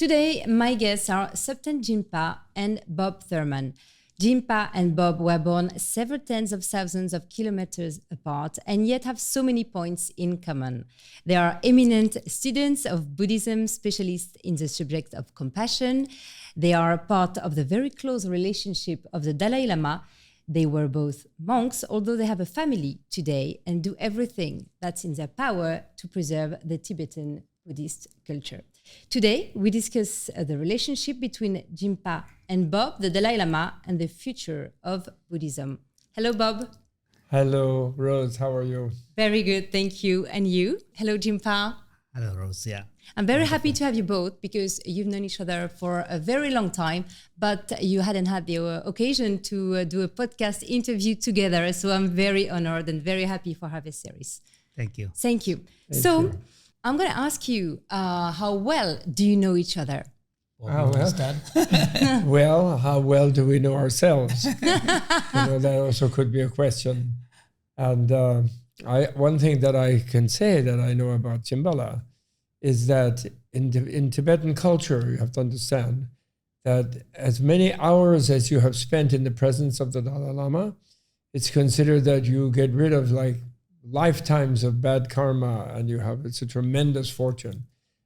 Today, my guests are Thupten Jinpa and Bob Thurman. Jinpa and Bob were born several tens of thousands of kilometers apart and yet have so many points in common. They are eminent students of Buddhism, specialists in the subject of compassion. They are part of the very close relationship of the Dalai Lama. They were both monks, although they have a family today and do everything that's in their power to preserve the Tibetan Buddhist culture. Today, we discuss the relationship between Jinpa and Bob, the Dalai Lama, and the future of Buddhism. Hello, Bob. Hello, Rose. How are you? Very good, thank you. And you? Hello, Jinpa. Hello, Rose. Yeah. I'm very happy to have you both because you've known each other for a very long time, but you hadn't had the occasion to do a podcast interview together. So I'm very honored and very happy for having this series. Thank you. Thank you. Thank you. I'm going to ask you, how well do you know each other? Well, how well do we know ourselves? That also could be a question. And one thing that I can say that I know about Shambhala is that in Tibetan culture, you have to understand that as many hours as you have spent in the presence of the Dalai Lama, it's considered that you get rid of like lifetimes of bad karma, and it's a tremendous fortune.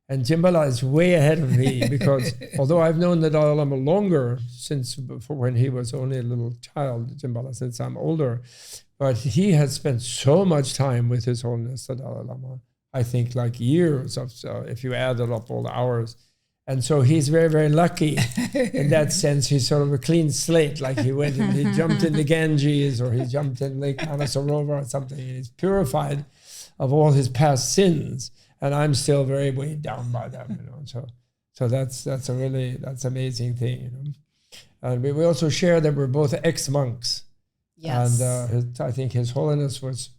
And Shambhala is way ahead of me because although I've known the Dalai Lama longer, since before when he was only a little child, Shambhala, since I'm older, but he has spent so much time with His Holiness the Dalai Lama. I think like years of, if you added up all the hours. And so he's very, very lucky in that sense. He's sort of a clean slate, like he went and he jumped in the Ganges or he jumped in Lake Manasarova or something. He's purified of all his past sins. And I'm still very weighed down by them, So that's an amazing thing, And we also share that we're both ex-monks. Yes. And I think His Holiness was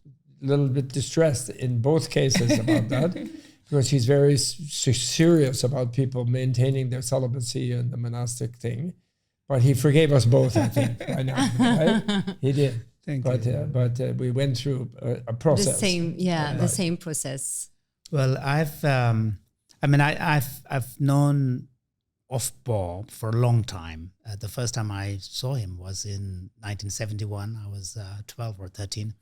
a little bit distressed in both cases about that. Because he's very serious about people maintaining their celibacy and the monastic thing. But he forgave us both, I think, by now, right? He did. Thank you. But we went through a process. The same process. Well, I've known of Bob for a long time. The first time I saw him was in 1971. I was 12 or 13.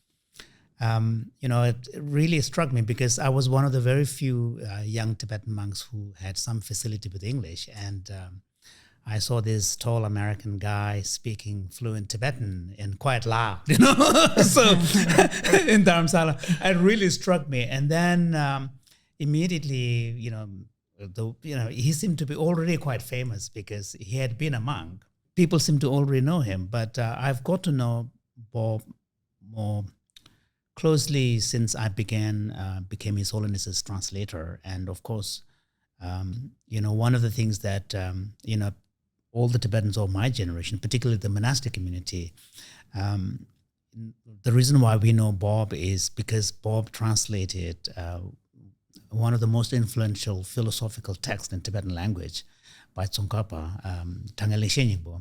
It really struck me because I was one of the very few young Tibetan monks who had some facility with English. And I saw this tall American guy speaking fluent Tibetan and quite loud, so in Dharamsala. It really struck me. And then immediately, he seemed to be already quite famous because he had been a monk. People seem to already know him. But I've got to know Bob more closely since I became His Holiness's translator. And of course, one of the things that, all the Tibetans of my generation, particularly the monastic community, the reason why we know Bob is because Bob translated one of the most influential philosophical texts in Tibetan language by Tsongkhapa, Tangale Shenyingpo.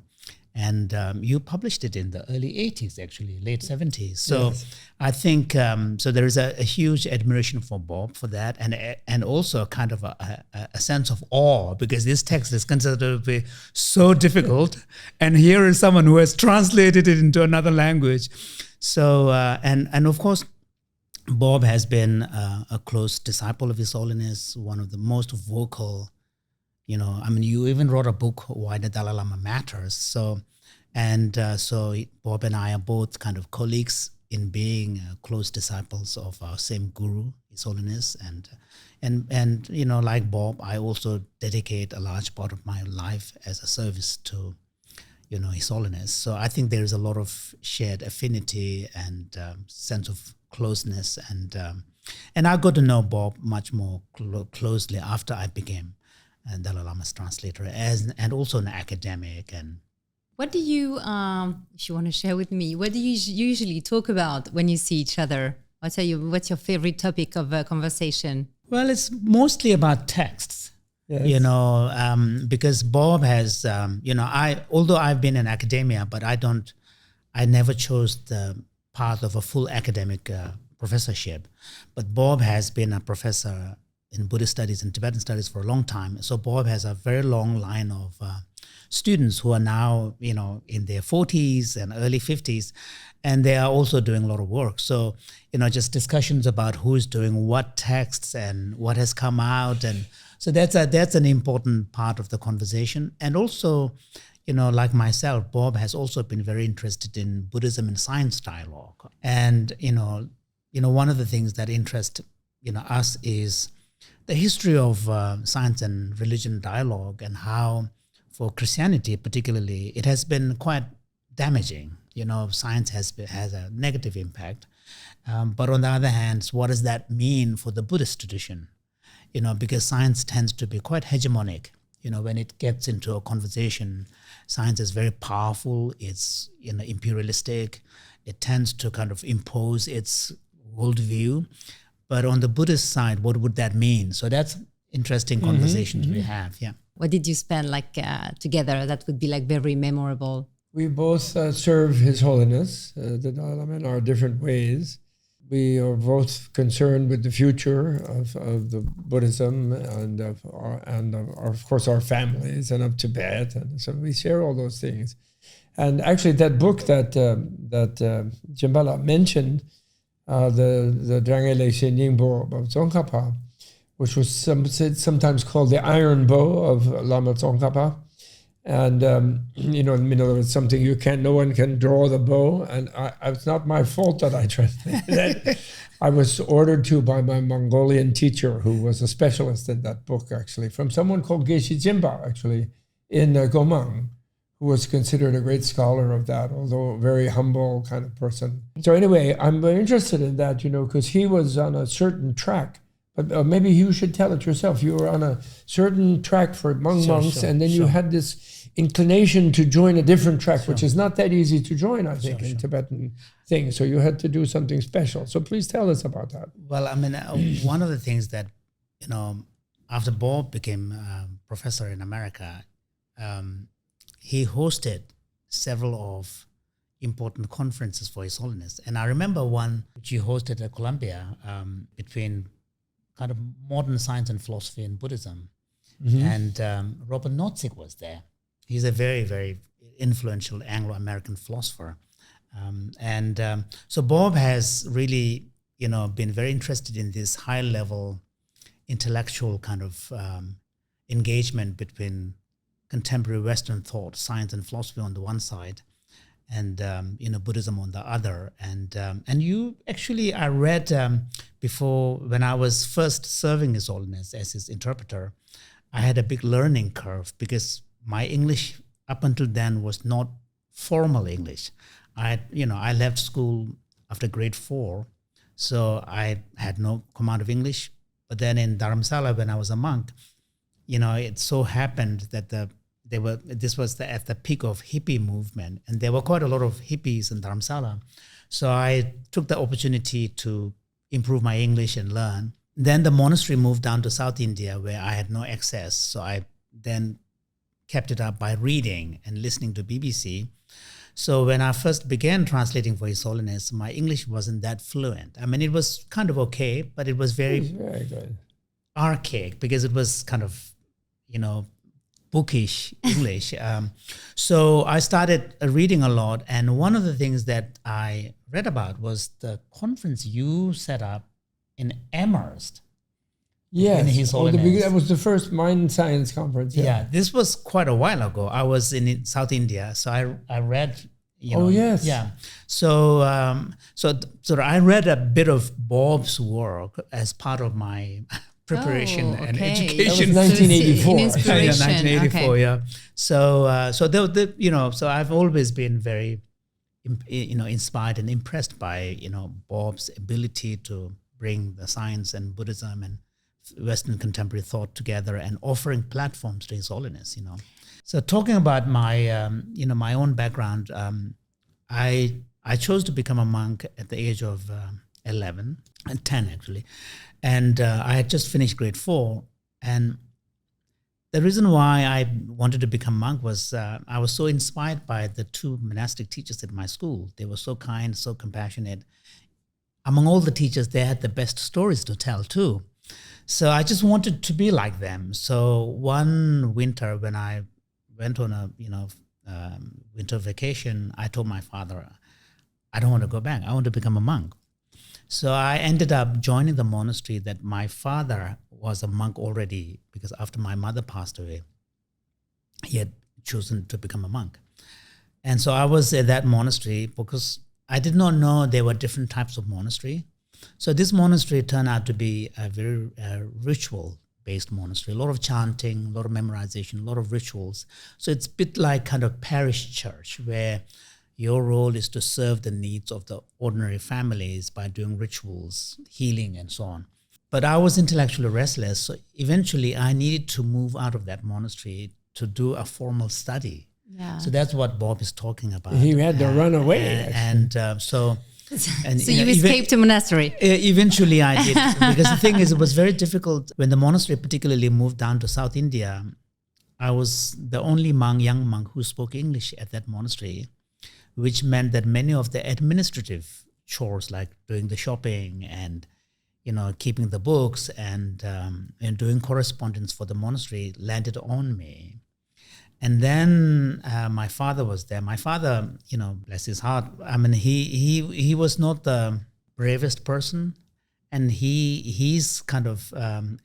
And you published it in the early 80s, actually, late 70s. So yes. I think, so there is a huge admiration for Bob for that, and also kind of a sense of awe, because this text is considered to be so difficult, and here is someone who has translated it into another language. So, and of course, Bob has been a close disciple of His Holiness, one of the most vocal. You even wrote a book, Why the Dalai Lama Matters. So Bob and I are both kind of colleagues in being close disciples of our same guru, His Holiness. And like Bob, I also dedicate a large part of my life as a service to, His Holiness. So I think there is a lot of shared affinity and sense of closeness. And I got to know Bob much more closely after I became and Dalai Lama's translator, and also an academic. And what do you, if you want to share with me, what do you usually talk about when you see each other? What's your favorite topic of conversation? Well, it's mostly about texts. Yes. Because Bob has, although I've been in academia, but I never chose the path of a full academic professorship. But Bob has been a professor in Buddhist studies and Tibetan studies for a long time. So Bob has a very long line of students who are now, in their 40s and early 50s, and they are also doing a lot of work. So, just discussions about who's doing what texts and what has come out. And so that's an important part of the conversation. And also, like myself, Bob has also been very interested in Buddhism and science dialogue. And, one of the things that interest, us is the history of science and religion dialogue, and how for Christianity particularly, it has been quite damaging. Science has a negative impact. But on the other hand, what does that mean for the Buddhist tradition? Because science tends to be quite hegemonic. When it gets into a conversation, science is very powerful. It's imperialistic. It tends to kind of impose its worldview. But on the Buddhist side, what would that mean? So that's interesting conversations we have. Yeah. What did you spend together that would be very memorable? We both serve His Holiness, the Dalai Lama, in our different ways. We are both concerned with the future of the Buddhism and of course our families and of Tibet, and so we share all those things. And actually, that book that Jimbala mentioned, the Drangele Sheningbo of Tsongkhapa, which was sometimes called the Iron Bow of Lama Tsongkhapa. And, in other words, something no one can draw the bow. And it's not my fault that I translated that. I was ordered to by my Mongolian teacher, who was a specialist in that book, actually, from someone called Geshe Jinpa, actually, in Gomang, who was considered a great scholar of that, although a very humble kind of person. So anyway, I'm very interested in that, because he was on a certain track. But maybe you should tell it yourself. You were on a certain track for monks, and then you had this inclination to join a different track, which is not that easy to join, I think, in Tibetan things. So you had to do something special. So please tell us about that. Well, one of the things that, after Bob became a professor in America, he hosted several of important conferences for His Holiness. And I remember one which he hosted at Columbia between kind of modern science and philosophy and Buddhism. And Robert Nozick was there. He's a very, very influential Anglo-American philosopher. So Bob has really, been very interested in this high-level intellectual kind of engagement between contemporary Western thought, science and philosophy on the one side, and Buddhism on the other. And you actually, I read before, when I was first serving His Holiness as his interpreter, I had a big learning curve because my English up until then was not formal English. I left school after grade 4, so I had no command of English. But then in Dharamsala, when I was a monk, it so happened that this was at the peak of hippie movement, and there were quite a lot of hippies in Dharamsala. So I took the opportunity to improve my English and learn. Then the monastery moved down to South India, where I had no access. So I then kept it up by reading and listening to BBC. So when I first began translating for His Holiness, my English wasn't that fluent. It was kind of okay, but it was very good. Archaic, because it was kind of, bookish English. So I started reading a lot. And one of the things that I read about was the conference you set up in Amherst. Yes, in His Holiness. That was the first mind science conference. Yeah, this was quite a while ago. I was in South India, so I read. Yes. Yeah. So I read a bit of Bob's work as part of my preparation and education. That was 1984. Inspiration. 1984. Okay. Yeah. So I've always been very, inspired and impressed by Bob's ability to bring the science and Buddhism and Western contemporary thought together and offering platforms to His Holiness. So talking about my my own background, I chose to become a monk at the age of 10 actually, and I had just finished grade 4. And the reason why I wanted to become monk was I was so inspired by the 2 monastic teachers at my school. They were so kind, so compassionate. Among all the teachers, they had the best stories to tell too. So I just wanted to be like them. So one winter when I went on a winter vacation, I told my father, I don't want to go back. I want to become a monk. So I ended up joining the monastery that my father was a monk already, because after my mother passed away, he had chosen to become a monk. And so I was at that monastery because I did not know there were different types of monastery. So this monastery turned out to be a very ritual-based monastery, a lot of chanting, a lot of memorization, a lot of rituals. So it's a bit like kind of parish church where your role is to serve the needs of the ordinary families by doing rituals, healing, and so on. But I was intellectually restless, so eventually I needed to move out of that monastery to do a formal study. Yeah. So that's what Bob is talking about. He had to run away. So you escaped a monastery. Eventually I did. Because the thing is, it was very difficult. When the monastery particularly moved down to South India, I was the only young monk who spoke English at that monastery, which meant that many of the administrative chores, like doing the shopping and keeping the books and doing correspondence for the monastery, landed on me. And then my father was there. My father, bless his heart, I mean, he was not the bravest person, and his kind of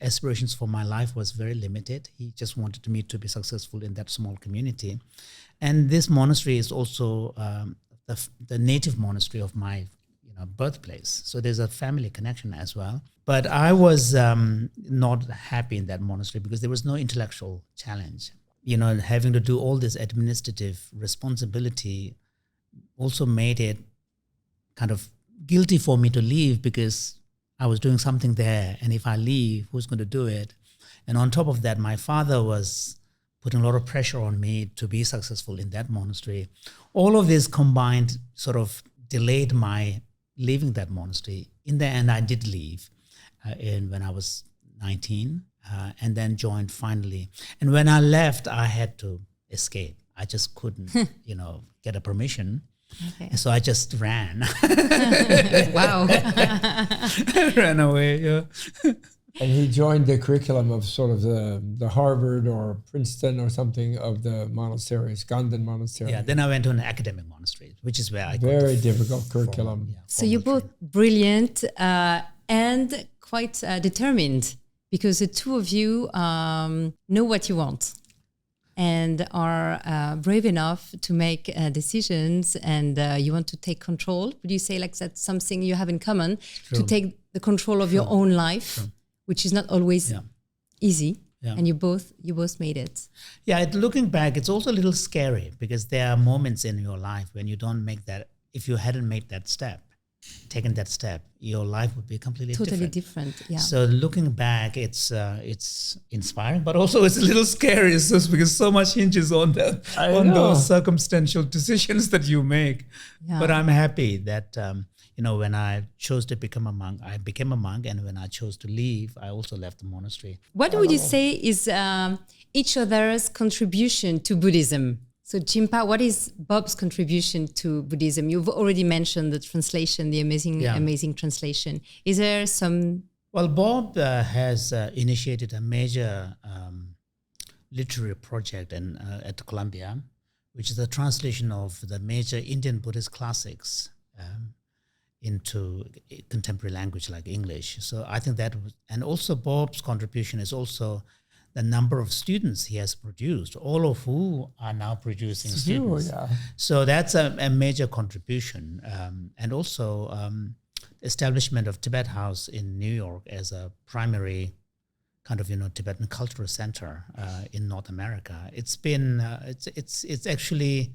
aspirations for my life was very limited. He just wanted me to be successful in that small community. And this monastery is also the native monastery of my birthplace. So there's a family connection as well. But I was not happy in that monastery because there was no intellectual challenge. Having to do all this administrative responsibility also made it kind of guilty for me to leave, because I was doing something there. And if I leave, who's going to do it? And on top of that, my father was putting a lot of pressure on me to be successful in that monastery. All of this combined sort of delayed my leaving that monastery. In the end, I did leave when I was 19. And then joined finally. And when I left, I had to escape. I just couldn't, get a permission. Okay. And so I just ran. Wow. Ran away, yeah. And he joined the curriculum of sort of the Harvard or Princeton or something of the monasteries, Ganden Monastery. Yeah, then I went to an academic monastery, which is where I got very difficult curriculum. So you're both brilliant and quite determined, because the two of you know what you want and are brave enough to make decisions, and you want to take control. Would you say that's something you have in common, to take the control of your own life, which is not always easy, and you both made it. Yeah, looking back, it's also a little scary, because there are moments in your life when you don't make that, if you hadn't made that step, taken that step, your life would be completely different. Yeah. So looking back, it's inspiring, but also it's a little scary, just because so much hinges on those circumstantial decisions that you make. Yeah. But I'm happy that when I chose to become a monk, I became a monk, and when I chose to leave, I also left the monastery. What would you say is each other's contribution to Buddhism? So Jinpa, what is Bob's contribution to Buddhism? You've already mentioned the translation, the amazing translation. Is there some... Well, Bob has initiated a major literary project at Columbia, which is the translation of the major Indian Buddhist classics into contemporary language like English. So I think that and also Bob's contribution is also the number of students he has produced, all of who are now producing students. Yeah. So that's a major contribution. And also establishment of Tibet House in New York as a primary kind of, Tibetan cultural center in North America. It's been, it's actually,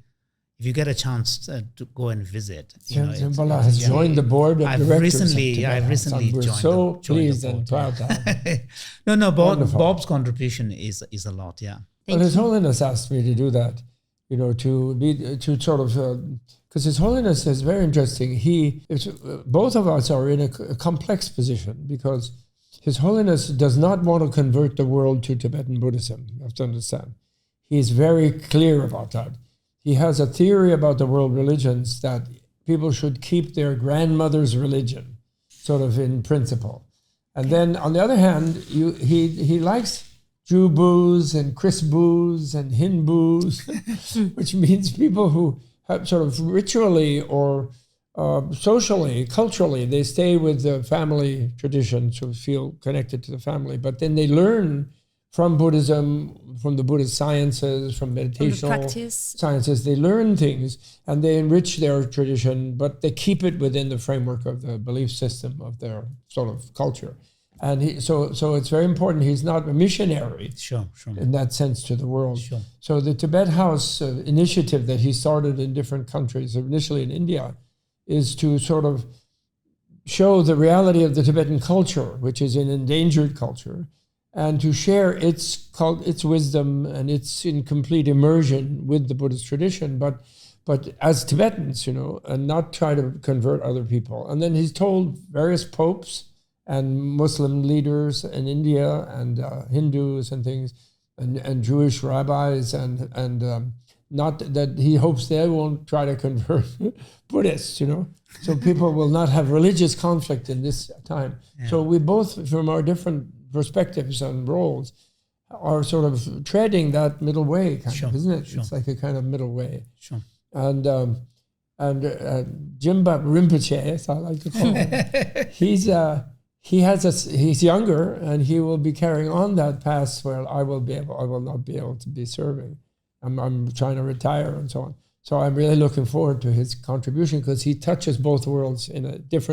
if you get a chance to go and visit. Jinpa has joined the board of directors. I've recently We're joined. So pleased and proud to have No, Bob's contribution is a lot, yeah. Well, His Holiness asked me to do that, to sort of, because His Holiness is very interesting. Both of us are in a complex position, because His Holiness does not want to convert the world to Tibetan Buddhism. You have to understand. He is very clear about that. He has a theory about the world religions that people should keep their grandmother's religion, sort of in principle. And then on the other hand, he likes Jew booze and Chris booze and Hin booze, which means people who have sort of ritually or socially, culturally, they stay with the family tradition to feel connected to the family. But then they learn from Buddhism, from the Buddhist sciences, from meditational sciences. They learn things and they enrich their tradition, but they keep it within the framework of the belief system of their sort of culture. And so it's very important. He's not a missionary in that sense to the world. Sure. So the Tibet House initiative that he started in different countries, initially in India, is to sort of show the reality of the Tibetan culture, which is an endangered culture, and to share its wisdom and its incomplete immersion with the Buddhist tradition, but as Tibetans, and not try to convert other people. And then he's told various popes and Muslim leaders in India and Hindus and things, and Jewish rabbis and not that he hopes they won't try to convert Buddhists, so people will not have religious conflict in this time. Yeah. So we both, from our different perspectives and roles, are sort of treading that middle way, kind of, isn't it? Sure. It's like a kind of middle way. Sure. And Jinpa Rinpoche, as I like to call him, he's younger, and he will be carrying on that path where I will not be able to be serving. I'm trying to retire and so on. So I'm really looking forward to his contribution because he touches both worlds in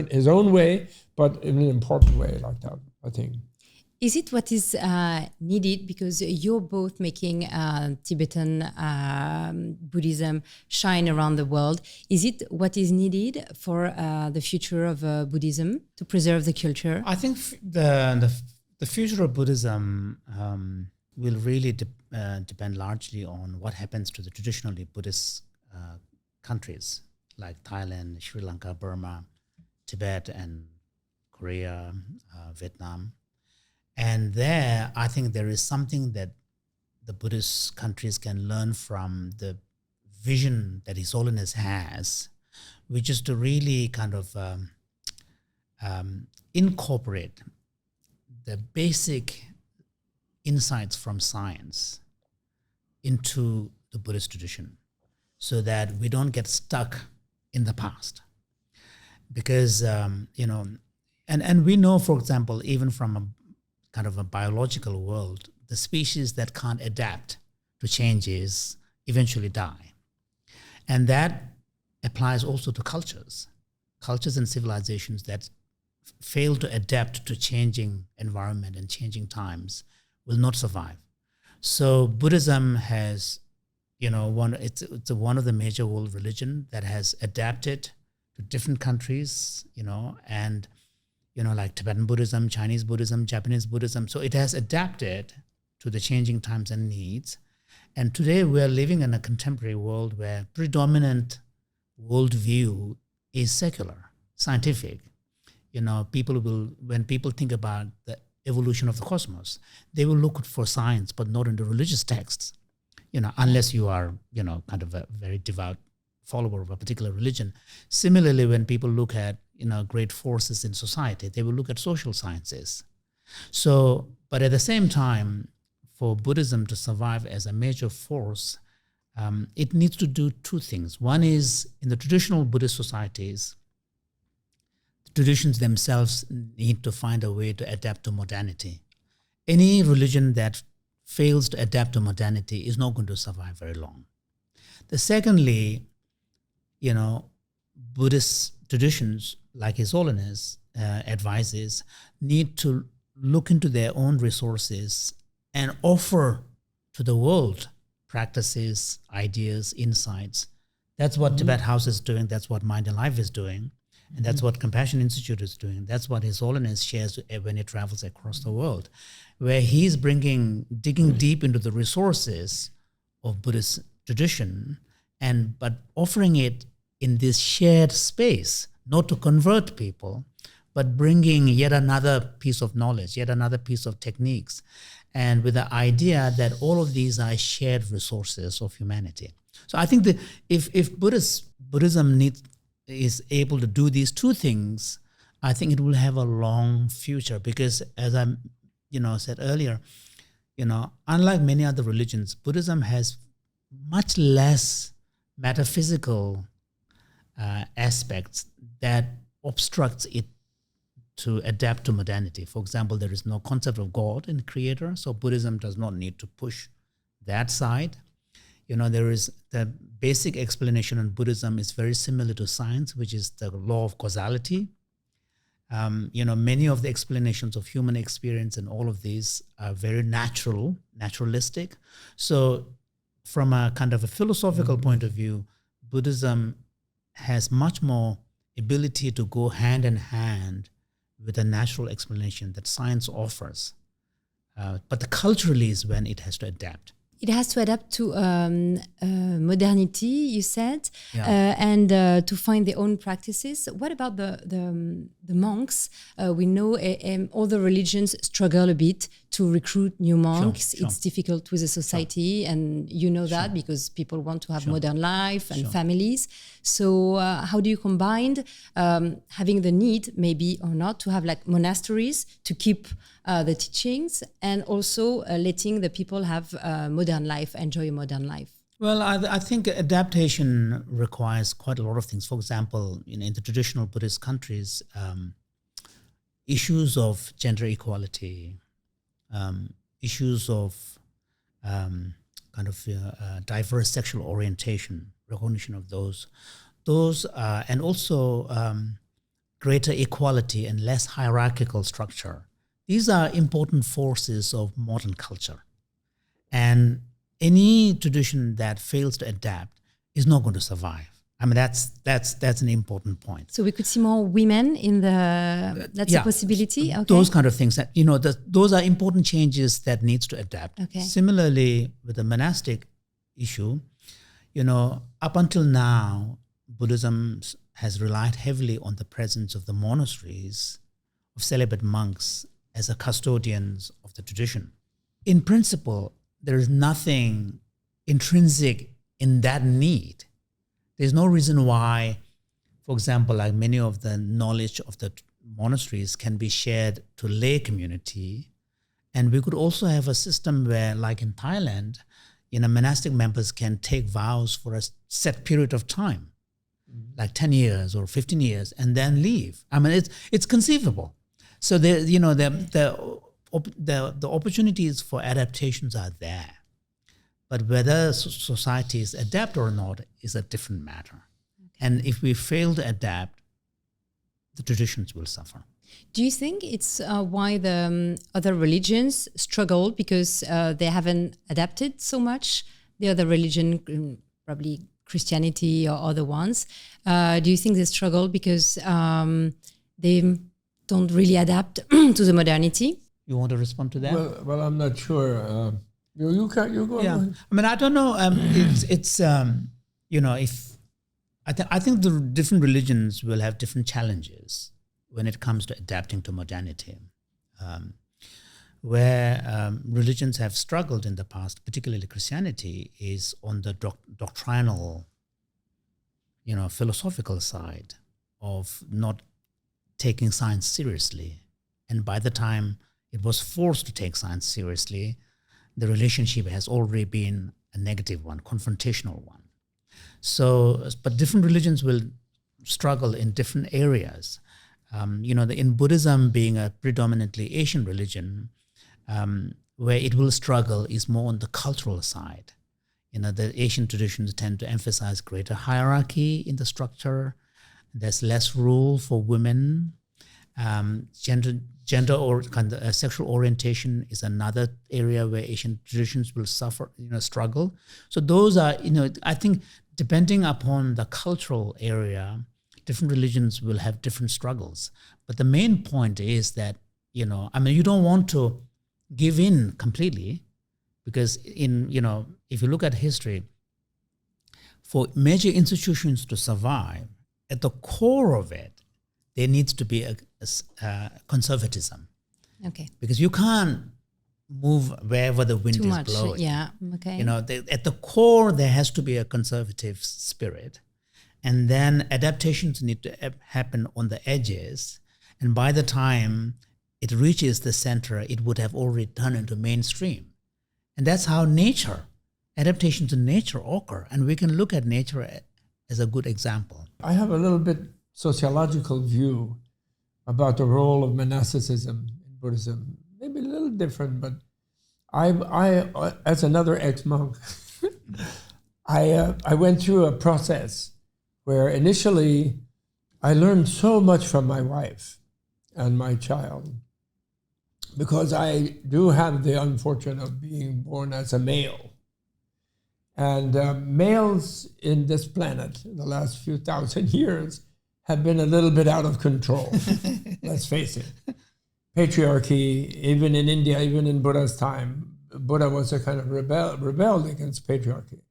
his own way, but in an important way like that, I think. Is it what is needed, because you're both making Tibetan Buddhism shine around the world? Is it what is needed for the future of Buddhism to preserve the culture? I think the future of Buddhism will really depend largely on what happens to the traditionally Buddhist countries like Thailand, Sri Lanka, Burma, Tibet, and Korea, Vietnam. And there, I think there is something that the Buddhist countries can learn from the vision that His Holiness has, which is to really kind of incorporate the basic insights from science into the Buddhist tradition so that we don't get stuck in the past. Because, and we know, for example, even from a kind of a biological world, the species that can't adapt to changes eventually die. And that applies also to cultures and civilizations that fail to adapt to changing environment and changing times will not survive. So Buddhism has, it's one of the major world religion that has adapted to different countries, and like Tibetan Buddhism, Chinese Buddhism, Japanese Buddhism. So it has adapted to the changing times and needs. And today we're living in a contemporary world where predominant worldview is secular, scientific. When people think about the evolution of the cosmos, they will look for science, but not in the religious texts, unless you are, kind of a very devout follower of a particular religion. Similarly, when people look at, great forces in society, they will look at social sciences. So, but at the same time, for Buddhism to survive as a major force, it needs to do two things. One is, in the traditional Buddhist societies, the traditions themselves need to find a way to adapt to modernity. Any religion that fails to adapt to modernity is not going to survive very long. Secondly, Buddhist traditions, like His Holiness advises, need to look into their own resources and offer to the world practices, ideas, insights. That's what Tibet House is doing. That's what Mind and Life is doing. And that's what Compassion Institute is doing. That's what His Holiness shares when he travels across the world, where he's digging deep into the resources of Buddhist tradition, but offering it in this shared space, not to convert people, but bringing yet another piece of knowledge, yet another piece of techniques, and with the idea that all of these are shared resources of humanity. So I think that if Buddhism is able to do these two things, I think it will have a long future because, as I, said earlier, unlike many other religions, Buddhism has much less metaphysical aspects that obstructs it to adapt to modernity. For example, there is no concept of God in creator, so Buddhism does not need to push that side. There is the basic explanation in Buddhism is very similar to science, which is the law of causality. Many of the explanations of human experience and all of these are very naturalistic. So from a kind of a philosophical point of view, Buddhism has much more ability to go hand in hand with the natural explanation that science offers. But culturally is when it has to adapt. It has to adapt to modernity, you said, and to find their own practices. What about the monks? We know all the religions struggle a bit to recruit new monks. Sure. It's difficult with the society, and you know that because people want to have modern life and families. So how do you combine having the need, maybe or not, to have like monasteries to keep the teachings and also letting the people have modern life, enjoy a modern life? Well, I think adaptation requires quite a lot of things. For example, in the traditional Buddhist countries, issues of gender equality, issues of diverse sexual orientation, recognition of those, and also greater equality and less hierarchical structure. These are important forces of modern culture. And any tradition that fails to adapt is not going to survive. I mean, that's an important point. So we could see more women in that's a possibility? Okay. Those kind of things, that those are important changes that needs to adapt. Okay. Similarly, with the monastic issue, up until now, Buddhism has relied heavily on the presence of the monasteries, of celibate monks, as a custodians of the tradition. In principle, there is nothing intrinsic in that need. There's no reason why, for example, like many of the knowledge of the monasteries can be shared to lay community. And we could also have a system where, like in Thailand, monastic members can take vows for a set period of time, like 10 years or 15 years, and then leave. I mean, it's conceivable. So the opportunities for adaptations are there, but whether societies adapt or not is a different matter. Okay. And if we fail to adapt, the traditions will suffer. Do you think it's why the other religions struggle because they haven't adapted so much? The other religion, probably Christianity or other ones. Do you think they struggle because they don't really adapt to the modernity? You want to respond to that? Well, I'm not sure. You go. Yeah, I mean, I don't know. I think the different religions will have different challenges when it comes to adapting to modernity. Where religions have struggled in the past, particularly Christianity, is on the doctrinal, philosophical side of not taking science seriously. And by the time it was forced to take science seriously, the relationship has already been a negative one, confrontational one. So, but different religions will struggle in different areas. In Buddhism being a predominantly Asian religion, where it will struggle is more on the cultural side. The Asian traditions tend to emphasize greater hierarchy in the structure. There's less rule for women. Gender or sexual orientation is another area where Asian traditions will suffer, struggle. So those are, I think depending upon the cultural area, different religions will have different struggles. But the main point is that, you don't want to give in completely because if you look at history, for major institutions to survive, at the core of it, there needs to be a conservatism. Okay. Because you can't move wherever the wind is blowing. Yeah. Okay. At the core, there has to be a conservative spirit. And then adaptations need to happen on the edges. And by the time it reaches the center, it would have already turned into mainstream. And that's how adaptation to nature occur. And we can look at nature as a good example. I have a little bit sociological view about the role of monasticism in Buddhism. Maybe a little different, but I as another ex-monk, I went through a process where initially I learned so much from my wife and my child, because I do have the unfortune of being born as a male. And males in this planet, the last few thousand years, have been a little bit out of control. Let's face it. Patriarchy, even in India, even in Buddha's time, Buddha was a kind of rebelled against patriarchy.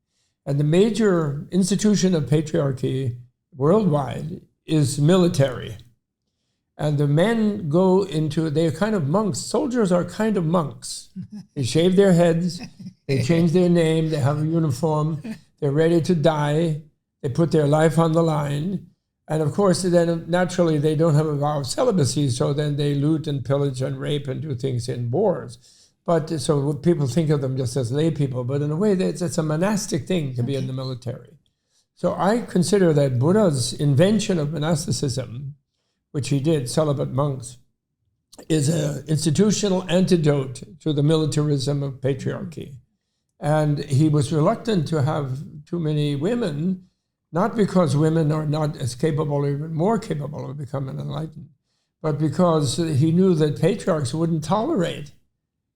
And the major institution of patriarchy worldwide is military. And the men they're kind of monks. Soldiers are kind of monks. They shave their heads, they change their name, they have a uniform, they're ready to die, they put their life on the line. And of course, then naturally they don't have a vow of celibacy, so then they loot and pillage and rape and do things in wars. But so people think of them just as lay people, but in a way it's a monastic thing to be in the military. So I consider that Buddha's invention of monasticism, which he did, celibate monks, is an institutional antidote to the militarism of patriarchy. And he was reluctant to have too many women, not because women are not as capable or even more capable of becoming enlightened, but because he knew that patriarchs wouldn't tolerate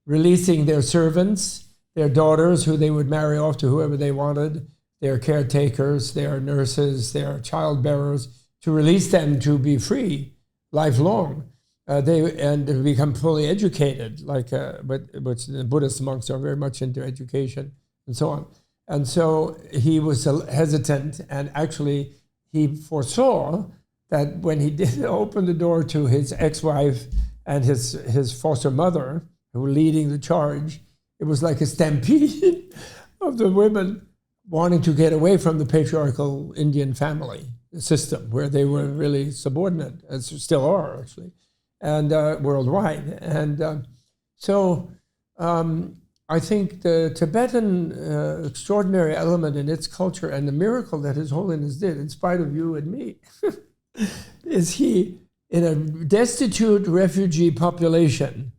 releasing their servants, their daughters, who they would marry off to whoever they wanted, their caretakers, their nurses, their childbearers, to release them to be free lifelong, and to become fully educated, which the Buddhist monks are very much into education and so on. And so he was hesitant, and actually he foresaw that when he did open the door to his ex-wife and his foster mother, who were leading the charge, it was like a stampede of the women wanting to get away from the patriarchal Indian family system, where they were really subordinate, as still are actually, and worldwide. And so I think the Tibetan extraordinary element in its culture and the miracle that His Holiness did, in spite of you and me, is he, in a destitute refugee population,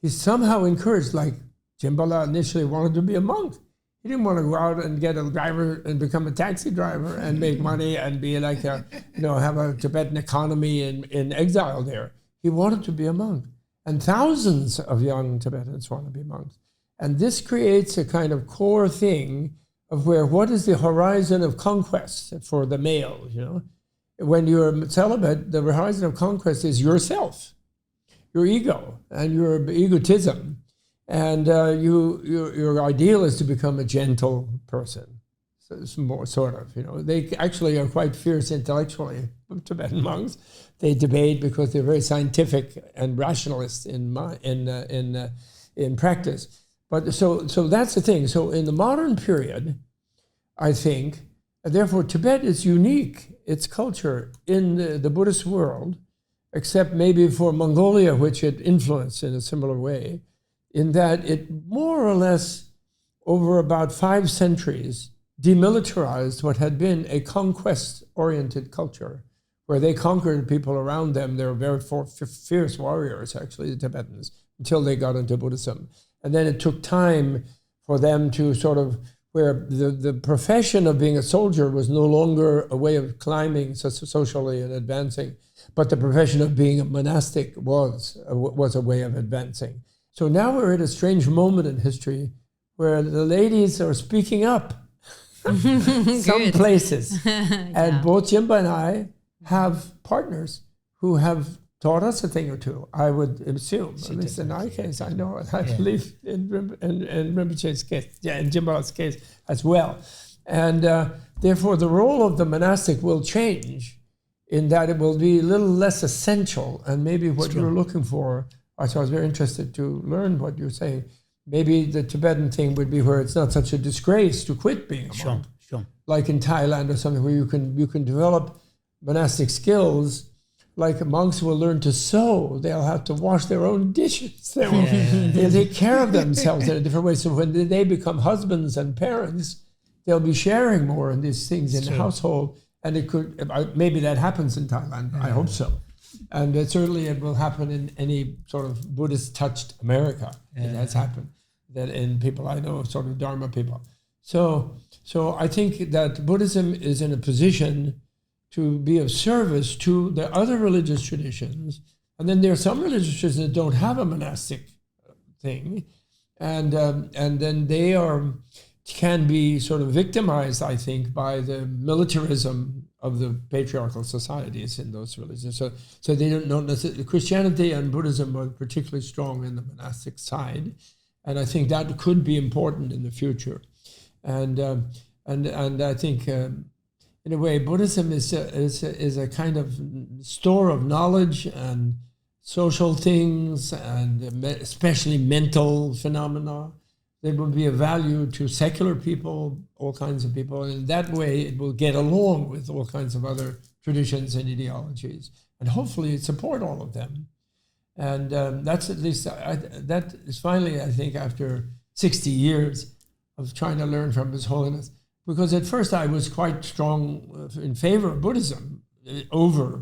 he somehow encouraged, like Jinpa initially wanted to be a monk. He didn't want to go out and get a driver and become a taxi driver and make money and be like have a Tibetan economy in exile there. He wanted to be a monk. And thousands of young Tibetans want to be monks. And this creates a kind of core thing of what is the horizon of conquest for the male, When you're celibate, the horizon of conquest is yourself, your ego, and your egotism. And your ideal is to become a gentle person. So it's more sort of, They actually are quite fierce intellectually, Tibetan monks. They debate because they're very scientific and rationalist in practice. But so that's the thing. So in the modern period, I think, therefore Tibet is unique, its culture, in the Buddhist world, except maybe for Mongolia, which it influenced in a similar way, in that it more or less, over about 5 centuries, demilitarized what had been a conquest-oriented culture, where they conquered people around them. They were very fierce warriors, actually, the Tibetans, until they got into Buddhism. And then it took time for them to sort of, where the profession of being a soldier was no longer a way of climbing socially and advancing, but the profession of being a monastic was a way of advancing. So now we're at a strange moment in history where the ladies are speaking up. Some places. Yeah. And both Jinpa and I have partners who have taught us a thing or two, I would assume. At least in our case, I know it. I believe in Rinpoche's case, in Jinpa's case as well. And therefore, the role of the monastic will change in that it will be a little less essential, and maybe what you're looking for. So I was very interested to learn what you're saying. Maybe the Tibetan thing would be where it's not such a disgrace to quit being a monk. Like in Thailand or something, where you can develop monastic skills like monks will learn to sew, they'll have to wash their own dishes. They'll take care of themselves in a different way. So when they become husbands and parents, they'll be sharing more in these things in the household. And it could, maybe that happens in Thailand. I hope so. And certainly it will happen in any sort of Buddhist-touched America. It has happened. That in people I know, sort of Dharma people. So I think that Buddhism is in a position to be of service to the other religious traditions. And then there are some religious traditions that don't have a monastic thing. And then they can be sort of victimized, I think, by the militarism of the patriarchal societies in those religions. So they don't necessarily, Christianity and Buddhism are particularly strong in the monastic side. And I think that could be important in the future. And I think, in a way, Buddhism is a kind of store of knowledge and social things, and especially mental phenomena. There will be a value to secular people, all kinds of people. And in that way, it will get along with all kinds of other traditions and ideologies. And hopefully support all of them. And that's at least, that is finally, I think, after 60 years of trying to learn from His Holiness. Because at first I was quite strong in favor of Buddhism over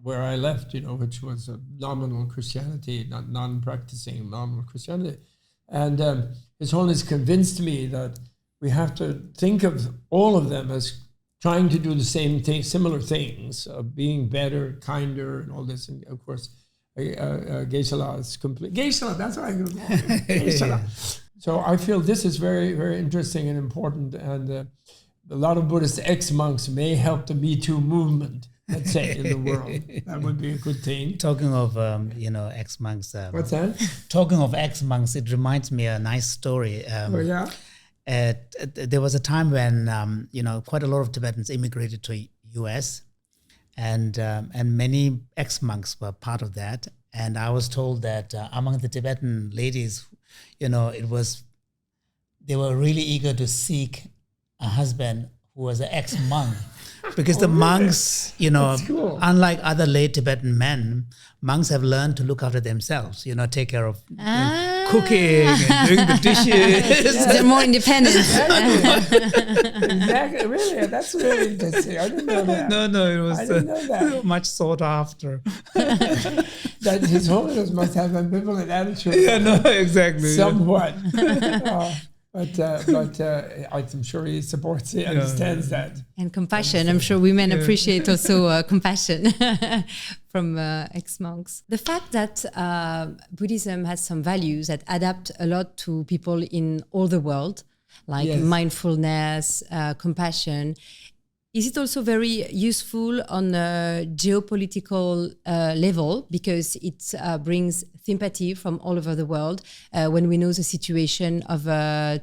where I left, which was a nominal Christianity, not non-practicing nominal Christianity. And His Holiness convinced me that we have to think of all of them as trying to do the same thing, similar things, of being better, kinder, and all this. And of course, Geshe-la is complete. Geshe-la, that's what I go. Geshe-la. So I feel this is very, very interesting and important. And a lot of Buddhist ex-monks may help the Me Too movement, let's say, in the world. That would be a good thing. Talking of, ex-monks. What's that? Talking of ex-monks, it reminds me a nice story. There was a time when, quite a lot of Tibetans immigrated to US, and many ex-monks were part of that. And I was told that among the Tibetan ladies, they were really eager to seek a husband who was an ex-monk. Because the monks, cool. Unlike other lay Tibetan men, monks have learned to look after themselves, take care of cooking and doing the dishes. They're more independent. Exactly. Really? That's really interesting. I didn't know that. No, it was I didn't know that. much sought after. That His Holiness must have ambivalent attitude. Yeah, no, exactly. Somewhat. But I'm sure he supports it, understands that. And compassion. I'm sure women appreciate also compassion from ex-monks. The fact that Buddhism has some values that adapt a lot to people in all the world, like mindfulness, compassion. Is it also very useful on a geopolitical level, because it brings sympathy from all over the world when we know the situation of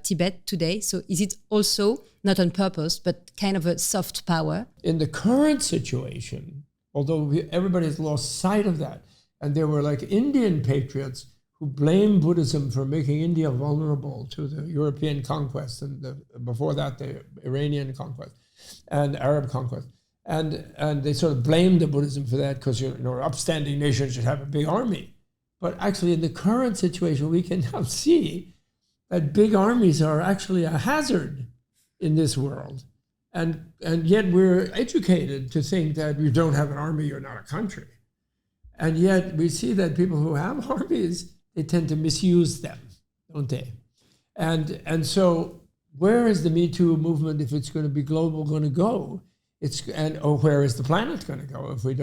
Tibet today? So is it also, not on purpose, but kind of a soft power? In the current situation, although everybody has lost sight of that, and there were like Indian patriots who blamed Buddhism for making India vulnerable to the European conquest, and before that, the Iranian conquest and Arab conquest. And they sort of blamed the Buddhism for that, because an upstanding nation should have a big army. But actually, in the current situation, we can now see that big armies are actually a hazard in this world. And yet we're educated to think that you don't have an army, you're not a country. And yet we see that people who have armies, they tend to misuse them, don't they? And so where is the Me Too movement, if it's going to be global, going to go? Where is the planet going to go if we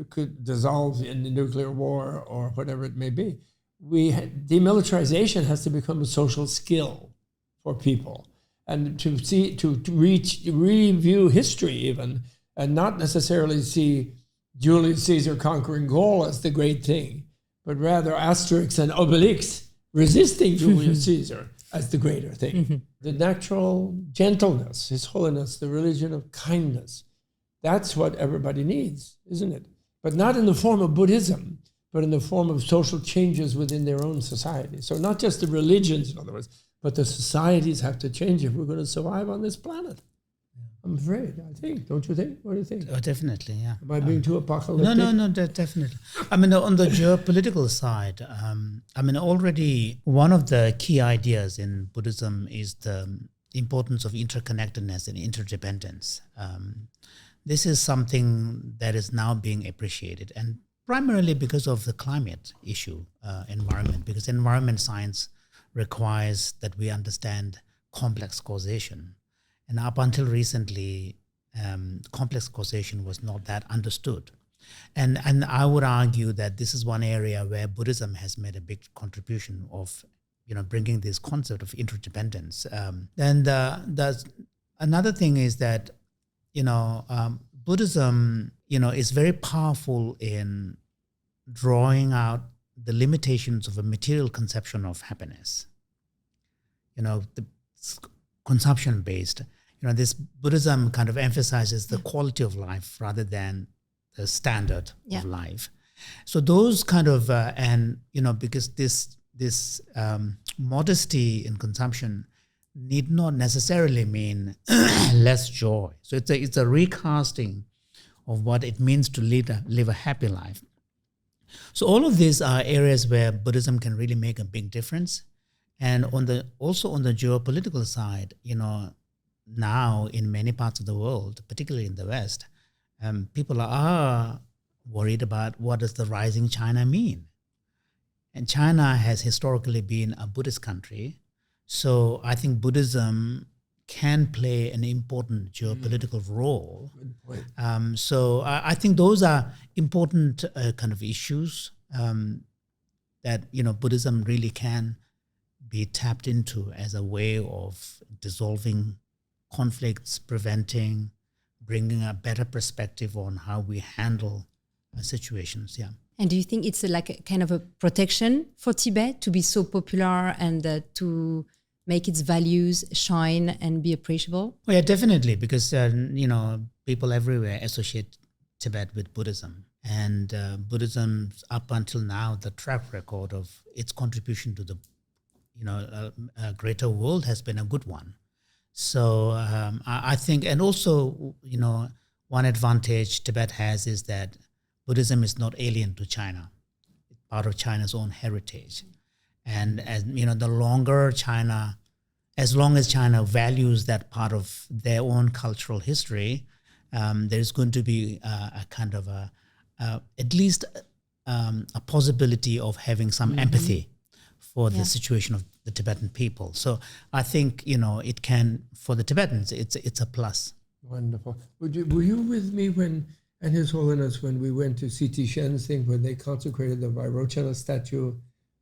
could dissolve in the nuclear war or whatever it may be? Demilitarization has to become a social skill for people, and to review history even, and not necessarily see Julius Caesar conquering Gaul as the great thing, but rather Asterix and Obelix resisting Julius Caesar as the greater thing. Mm-hmm. The natural gentleness, His Holiness, the religion of kindness. That's what everybody needs, isn't it? But not in the form of Buddhism, but in the form of social changes within their own society. So not just the religions, in other words, but the societies have to change if we're going to survive on this planet. I'm afraid. I think. Don't you think? What do you think? Oh, definitely, yeah. Am I being too apocalyptic? No, definitely. I mean, on the geopolitical side, I mean, already one of the key ideas in Buddhism is the importance of interconnectedness and interdependence. This is something that is now being appreciated, and primarily because of the climate issue, environment, because environment science requires that we understand complex causation. And up until recently, complex causation was not that understood. And I would argue that this is one area where Buddhism has made a big contribution of, bringing this concept of interdependence. Then there's another thing is that, Buddhism, is very powerful in drawing out the limitations of a material conception of happiness. The consumption-based. This Buddhism kind of emphasizes the quality of life rather than the standard of life. So those kind of, because this modesty in consumption need not necessarily mean less joy. So it's a recasting of what it means to live a happy life. So all of these are areas where Buddhism can really make a big difference. And also on the geopolitical side, now in many parts of the world, particularly in the West, people are worried about what does the rising China mean. And China has historically been a Buddhist country. So I think Buddhism can play an important geopolitical role. Good point. So I think those are important kind of issues that, Buddhism really can be tapped into as a way of dissolving conflicts, preventing, bringing a better perspective on how we handle situations. Yeah. And do you think it's like a kind of a protection for Tibet to be so popular and to make its values shine and be appreciable? Well, yeah, definitely, because people everywhere associate Tibet with Buddhism, and Buddhism up until now, the track record of its contribution to the a greater world has been a good one. So I think, and also, one advantage Tibet has is that Buddhism is not alien to China. It's part of China's own heritage. And as the longer China, as long as China values that part of their own cultural history, there's going to be a kind of at least a possibility of having some empathy for the situation of the Tibetan people. So I think, it can, for the Tibetans, it's a plus. Wonderful. Were you with me and His Holiness, when we went to C.T. Shen's thing, when they consecrated the Vairochana statue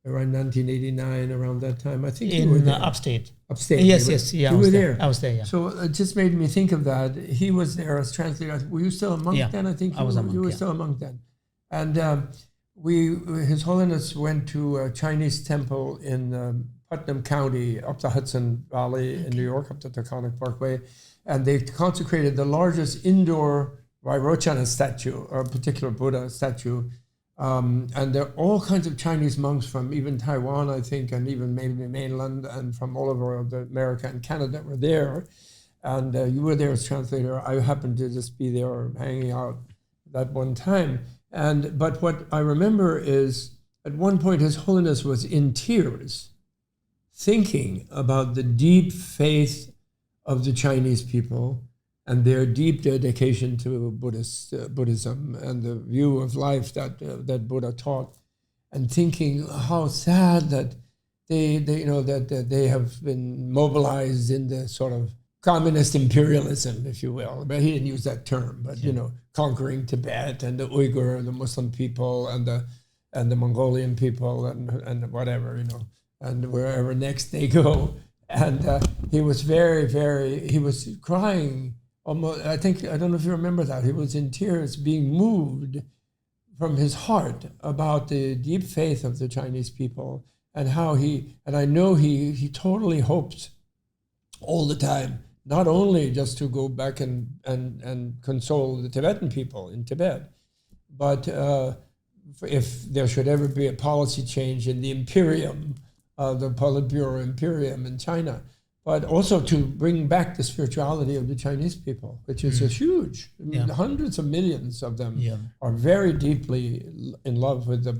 around 1989, around that time? I think you were there. Upstate. Upstate. Yes. Yeah, you were there. I was there, yeah. So it just made me think of that. He was there as translator. Were you still a monk then? I think I was a monk, you were still a monk then. And His Holiness went to a Chinese temple in Putnam County, up the Hudson Valley in New York, up the Taconic Parkway, and they consecrated the largest indoor Vairochana statue, or a particular Buddha statue. And there are all kinds of Chinese monks from even Taiwan, I think, and even maybe mainland, and from all over America and Canada were there. And you were there as translator. I happened to just be there hanging out that one time. But what I remember is, at one point, His Holiness was in tears, thinking about the deep faith of the Chinese people and their deep dedication to Buddhism and the view of life that Buddha taught, and thinking how sad that they have been mobilized in the sort of communist imperialism, if you will. But he didn't use that term, but conquering Tibet and the Uyghur, the Muslim people, and the Mongolian people, and whatever, and wherever next they go. And he was he was crying almost. I don't know if you remember that. He was in tears, being moved from his heart about the deep faith of the Chinese people, and how I know he totally hoped all the time, not only just to go back and console the Tibetan people in Tibet, but if there should ever be a policy change in the Imperium, the Politburo Imperium in China, but also to bring back the spirituality of the Chinese people, which is huge. Hundreds of millions of them are very deeply in love with the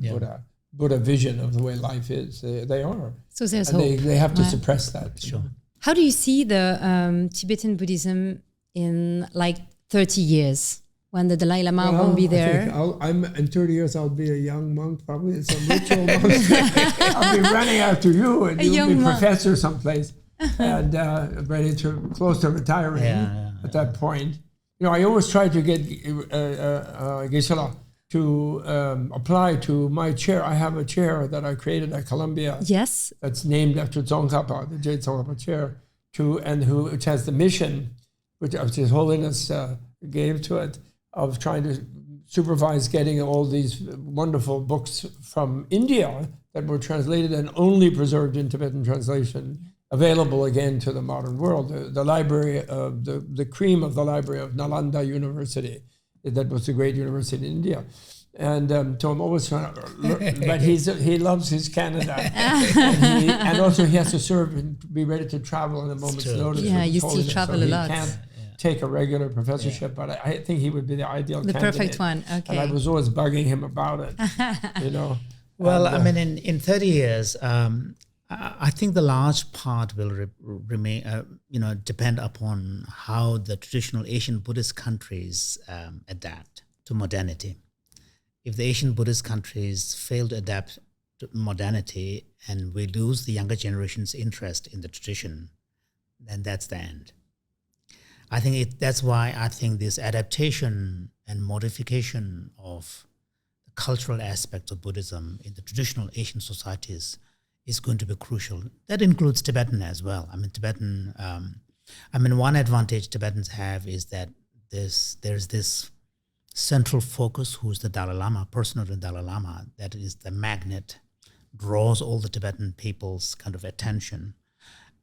Buddha vision of the way life is. They are. So there's and hope. They have to suppress that. Sure. How do you see the Tibetan Buddhism in like 30 years when the Dalai Lama won't be there? I'm in 30 years. I'll be a young monk, probably in some ritual monastery. I'll be running after you, and you'll be professor someplace, and ready to close to retiring at that point. You know, I always try to get Geshe-la to apply to my chair. I have a chair that I created at Columbia. Yes. That's named after Tsongkhapa, the Jade Tsongkhapa chair, which has the mission, which His Holiness gave to it, of trying to supervise getting all these wonderful books from India that were translated and only preserved in Tibetan translation, available again to the modern world. The library of the cream of the library of Nalanda University, that was the great university in India. And so I'm always trying to learn, but he loves his Canada. and also he has to serve and be ready to travel in a moment's notice. Yeah, you still travel a lot. He can't take a regular professorship, but I think he would be the ideal candidate. The perfect one, okay. And I was always bugging him about it, you know. Well, I mean, in 30 years, I think the large part will remain, depend upon how the traditional Asian Buddhist countries adapt to modernity. If the Asian Buddhist countries fail to adapt to modernity and we lose the younger generation's interest in the tradition, then that's the end. I think that's why I think this adaptation and modification of the cultural aspects of Buddhism in the traditional Asian societies is going to be crucial. That includes Tibetan as well. I mean, one advantage Tibetans have is that there's this central focus, who's the Dalai Lama, person of the Dalai Lama, that is the magnet, draws all the Tibetan people's kind of attention.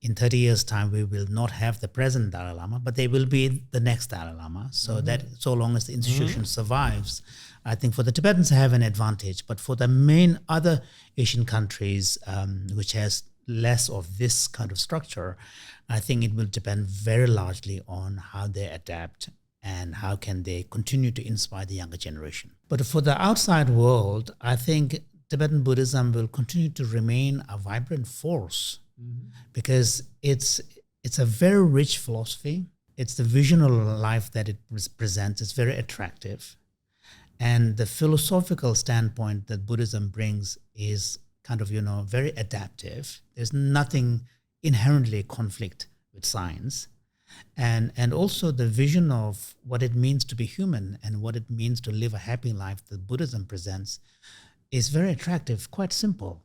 In 30 years' time, we will not have the present Dalai Lama, but they will be the next Dalai Lama. So that so long as the institution survives, I think for the Tibetans have an advantage. But for the main other Asian countries, which has less of this kind of structure, I think it will depend very largely on how they adapt and how can they continue to inspire the younger generation. But for the outside world, I think Tibetan Buddhism will continue to remain a vibrant force. Because it's a very rich philosophy. It's the vision of life that it presents. It's very attractive. And the philosophical standpoint that Buddhism brings is kind of, very adaptive. There's nothing inherently conflict with science. And also the vision of what it means to be human and what it means to live a happy life that Buddhism presents is very attractive, quite simple,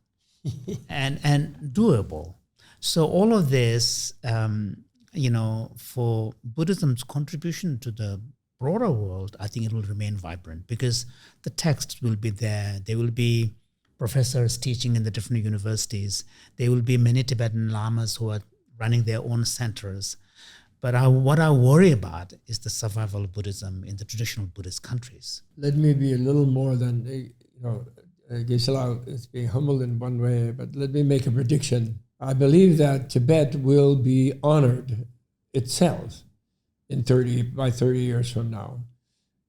and doable. So all of this, for Buddhism's contribution to the broader world, I think it will remain vibrant because the texts will be there. There will be professors teaching in the different universities. There will be many Tibetan lamas who are running their own centers. But what I worry about is the survival of Buddhism in the traditional Buddhist countries. Let me be a little more than, Geshe-la is being humbled in one way, but let me make a prediction. I believe that Tibet will be honored itself by 30 years from now.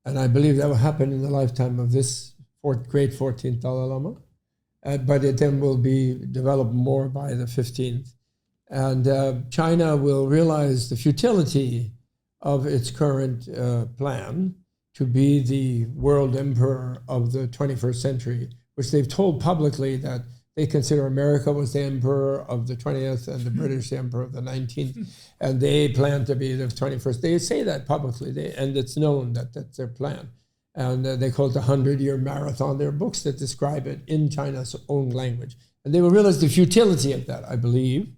And I believe that will happen in the lifetime of this great 14th Dalai Lama. But it then will be developed more by the 15th. And China will realize the futility of its current plan to be the world emperor of the 21st century, which they've told publicly that they consider America was the emperor of the 20th and the British the emperor of the 19th, and they plan to be the 21st. They say that publicly, and it's known that that's their plan. And they call it the 100-year marathon. There are books that describe it in China's own language. And they will realize the futility of that, I believe.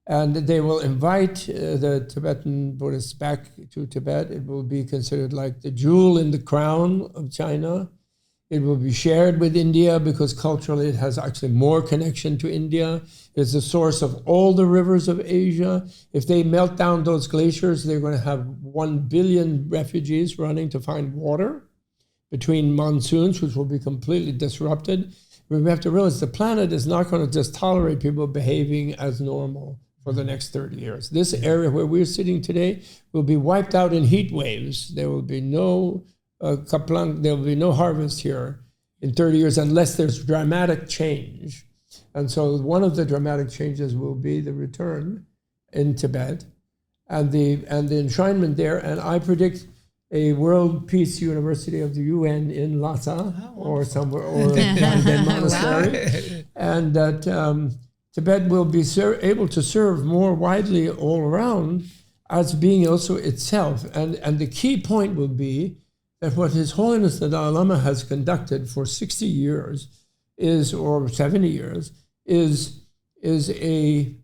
And they will invite the Tibetan Buddhists back to Tibet. It will be considered like the jewel in the crown of China. It will be shared with India because culturally it has actually more connection to India. It's the source of all the rivers of Asia. If they melt down those glaciers, they're going to have 1 billion refugees running to find water between monsoons, which will be completely disrupted. We have to realize the planet is not going to just tolerate people behaving as normal. for the next 30 years. This area where we're sitting today will be wiped out in heat waves. There will be no there will be no harvest here in 30 years unless there's dramatic change. And so one of the dramatic changes will be the return in Tibet and the enshrinement there. And I predict a World Peace University of the UN in Lhasa or somewhere, or Tibetan monastery. And that Tibet will be able to serve more widely all around as being also itself. And the key point will be that what His Holiness the Dalai Lama has conducted for 60 years or 70 years is a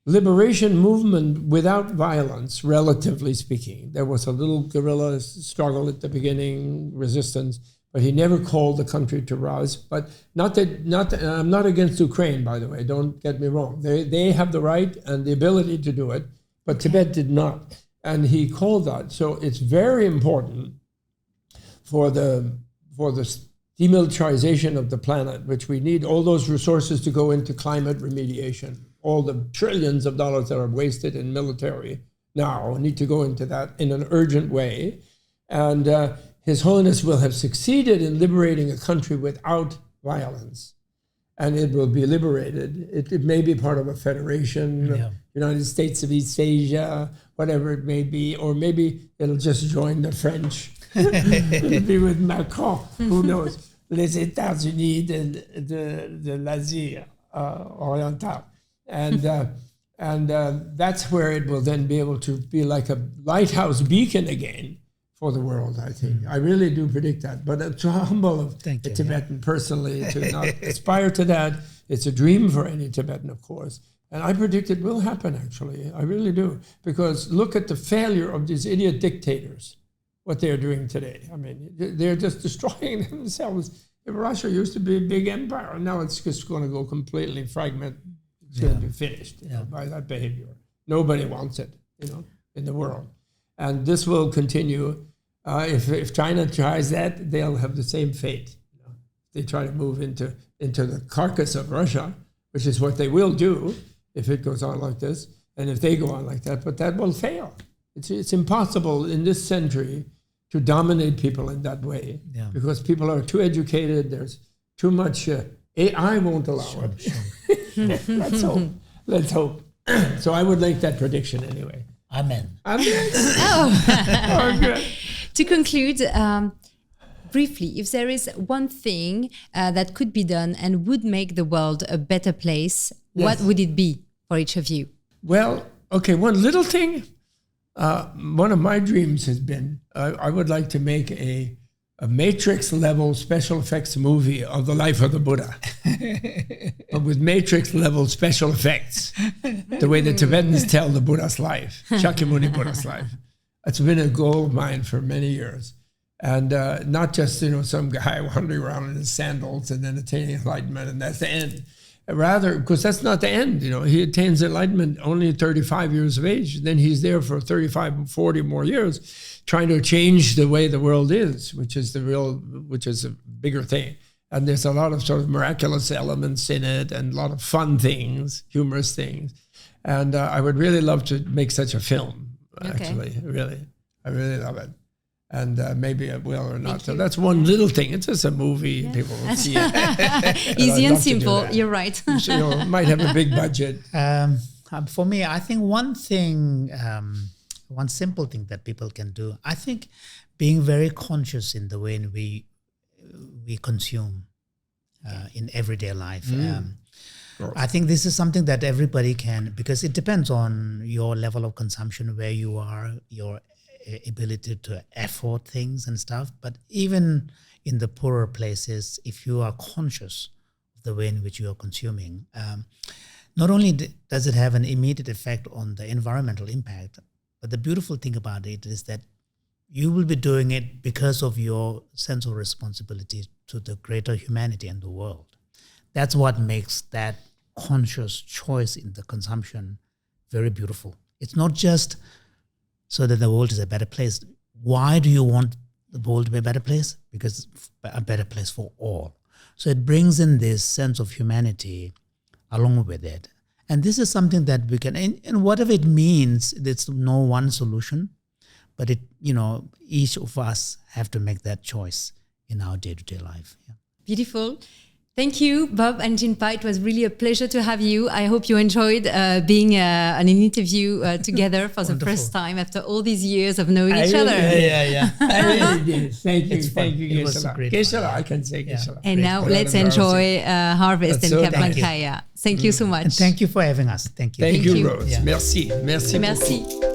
liberation movement without violence, relatively speaking. There was a little guerrilla struggle at the beginning, resistance, but he never called the country to rise. But I'm not against Ukraine, by the way, don't get me wrong. They have the right and the ability to do it, but Tibet did not. And he called that. So it's very important for the demilitarization of the planet, which we need all those resources to go into climate remediation. All the trillions of dollars that are wasted in military now need to go into that in an urgent way. And His Holiness will have succeeded in liberating a country without violence. And it will be liberated. It may be part of a federation, United States of East Asia, whatever it may be, or maybe it'll just join the French. It'll be with Macron, who knows, les États-Unis de l'Asie orientale. And that's where it will then be able to be like a lighthouse beacon again for the world, I think. I really do predict that. But it's humble of a Tibetan personally to not aspire to that. It's a dream for any Tibetan, of course. And I predict it will happen, actually. I really do. Because look at the failure of these idiot dictators, what they're doing today. I mean, they're just destroying themselves. If Russia used to be a big empire, now it's just going to go completely fragmented. It's going to be finished by that behavior. Nobody wants it, in the world. And this will continue. If China tries that, they'll have the same fate. They try to move into the carcass of Russia, which is what they will do if it goes on like this, and if they go on like that. But that will fail. It's impossible in this century to dominate people in that way because people are too educated. There's too much. AI won't allow it. Sure. Let's hope. So I would make that prediction anyway. Amen. Oh, good. To conclude, briefly, if there is one thing that could be done and would make the world a better place, what would it be for each of you? Well, okay, one little thing. One of my dreams has been, I would like to make a Matrix-level special effects movie of the life of the Buddha, but with Matrix-level special effects, the way the Tibetans tell the Buddha's life, Shakyamuni Buddha's life. It's been a goal of mine for many years. And not just, some guy wandering around in his sandals and then attaining enlightenment, and that's the end. Rather, because that's not the end, he attains enlightenment only at 35 years of age. Then he's there for 35, 40 more years, trying to change the way the world is, which is a bigger thing. And there's a lot of sort of miraculous elements in it and a lot of fun things, humorous things. And I would really love to make such a film, actually, really. I really love it. And maybe I will or not. So that's one little thing. It's just a movie. Yeah. People will see it. Easy and simple. You're right. So, might have a big budget. For me, I think one thing, one simple thing that people can do, I think being very conscious in the way we consume in everyday life. I think this is something that everybody can, because it depends on your level of consumption, where you are, your ability to afford things and stuff. But even in the poorer places, if you are conscious of the way in which you are consuming, not only does it have an immediate effect on the environmental impact, but the beautiful thing about it is that you will be doing it because of your sense of responsibility to the greater humanity and the world. That's what makes that conscious choice in the consumption very beautiful. It's not just so that the world is a better place. Why do you want the world to be a better place? Because it's a better place for all. So it brings in this sense of humanity along with it. And this is something that we can, and whatever it means, there's no one solution, but each of us have to make that choice in our day-to-day life. Yeah. Beautiful. Thank you, Bob and Jinpa. It was really a pleasure to have you. I hope you enjoyed being in an interview together for the first time after all these years of knowing each other. Yeah. I really did. Thank you. Thank you, It was great. Geshe-la, I can say Geshe-la. And now let's enjoy harvest in Kaplan Kaya. Thank you so much. And thank you for having us. Thank you. Thank Thank you, you. Rose. Yeah. Merci. Merci. Merci.